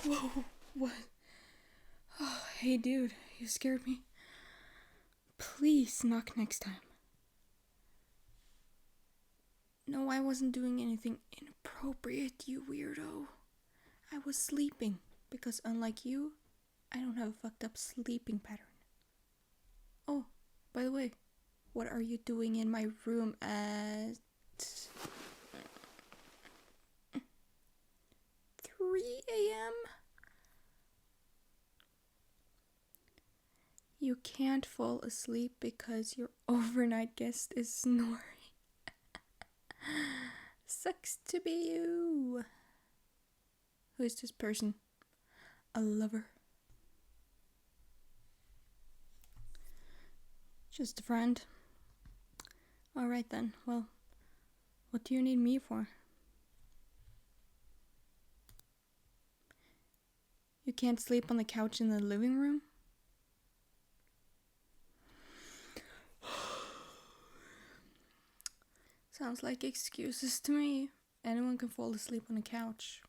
Whoa, what? Oh, hey dude, you scared me. Please knock next time. No, I wasn't doing anything inappropriate, you weirdo. I was sleeping, because unlike you, I don't have a fucked up sleeping pattern. Oh, by the way, what are you doing in my room at 3 a.m.? You can't fall asleep because your overnight guest is snoring. Sucks to be you. Who is this person? A lover? Just a friend. Alright then, well, what do you need me for? You can't sleep on the couch in the living room? Sounds like excuses to me. Anyone can fall asleep on a couch.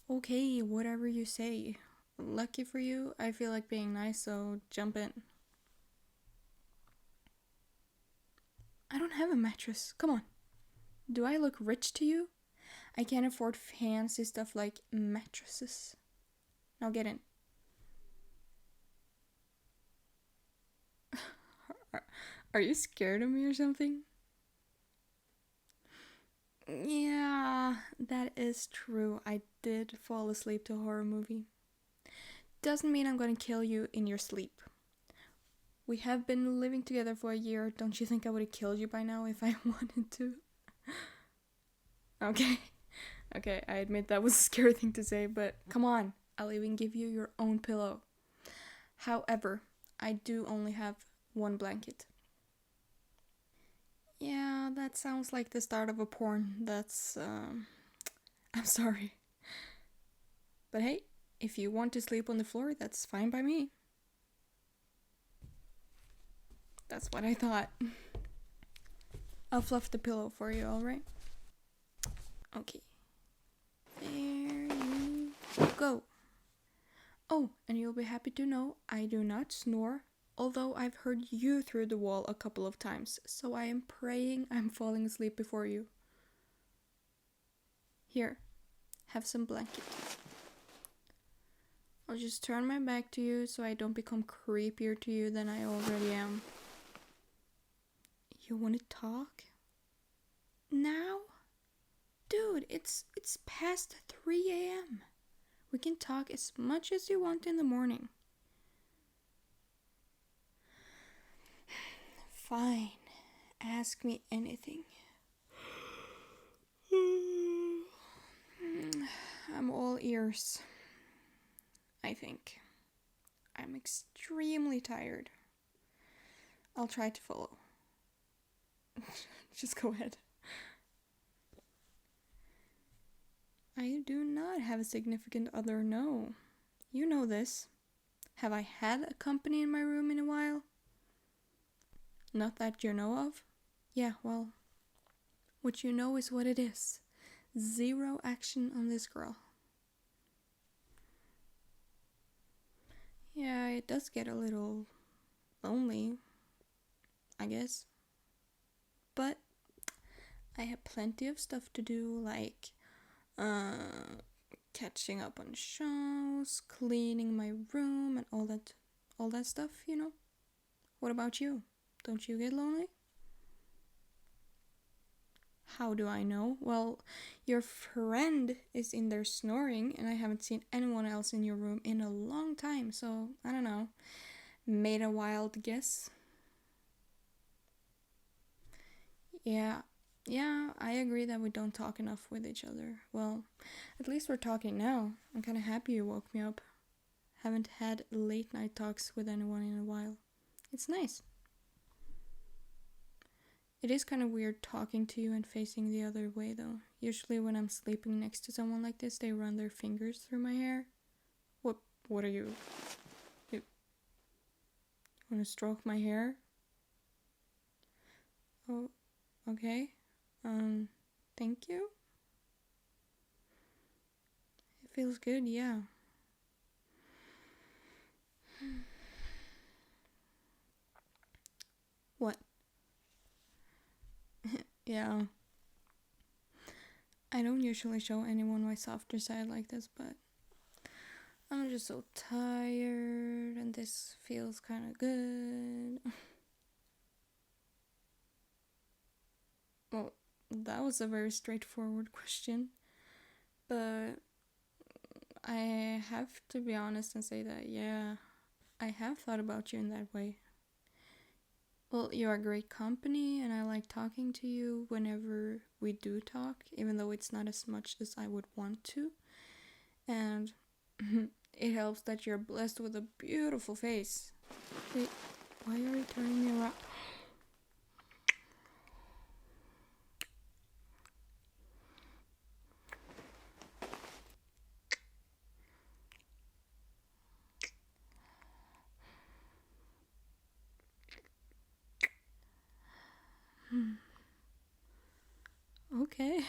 Okay, whatever you say. Lucky for you, I feel like being nice, so jump in. I don't have a mattress. Come on. Do I look rich to you? I can't afford fancy stuff like mattresses. Now get in. Are you scared of me or something? Yeah, that is true. I did fall asleep to a horror movie. Doesn't mean I'm gonna kill you in your sleep. We have been living together for a year. Don't you think I would have killed you by now if I wanted to? Okay, I admit that was a scary thing to say, but come on, I'll even give you your own pillow. However, I do only have one blanket. Yeah, that sounds like the start of a porn. I'm sorry. But hey, if you want to sleep on the floor, that's fine by me. That's what I thought. I'll fluff the pillow for you, alright? Okay. There you go. Oh, and you'll be happy to know I do not snore, although I've heard you through the wall a couple of times, so I am praying I'm falling asleep before you. Here, have some blanket. I'll just turn my back to you so I don't become creepier to you than I already am. You want to talk? Now? Dude, it's past 3 a.m. We can talk as much as you want in the morning. Fine. Ask me anything. I'm all ears. I think. I'm extremely tired. I'll try to follow. Just go ahead. I do not have a significant other, no. You know this. Have I had a company in my room in a while? Not that you know of? Yeah, well, what you know is what it is. Zero action on this girl. Yeah, it does get a little lonely, I guess. But I have plenty of stuff to do, like catching up on shows, cleaning my room, and all that stuff, you know. What about you? Don't you get lonely? How do I know? Well, your friend is in there snoring, and I haven't seen anyone else in your room in a long time, so I don't know. Made a wild guess. Yeah, I agree that we don't talk enough with each other. Well, at least we're talking now. I'm kind of happy you woke me up. Haven't had late night talks with anyone in a while. It's nice. It is kind of weird talking to you and facing the other way though. Usually when I'm sleeping next to someone like this, they run their fingers through my hair. What are you? You want to stroke my hair? Oh, okay. Thank you. Feels good, yeah. What? Yeah. I don't usually show anyone my softer side like this, but I'm just so tired and this feels kind of good. Well, that was a very straightforward question, but I have to be honest and say that, yeah, I have thought about you in that way. Well, you are great company, and I like talking to you whenever we do talk, even though it's not as much as I would want to. And it helps that you're blessed with a beautiful face. Wait, why are you turning me around? Okay.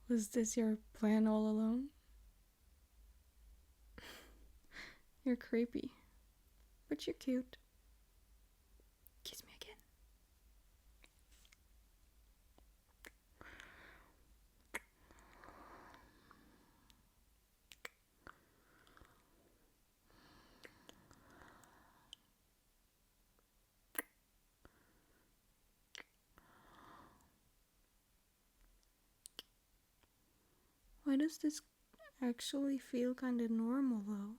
Was this your plan all along? You're creepy, but you're cute. Kiss me again. Why does this actually feel kind of normal though?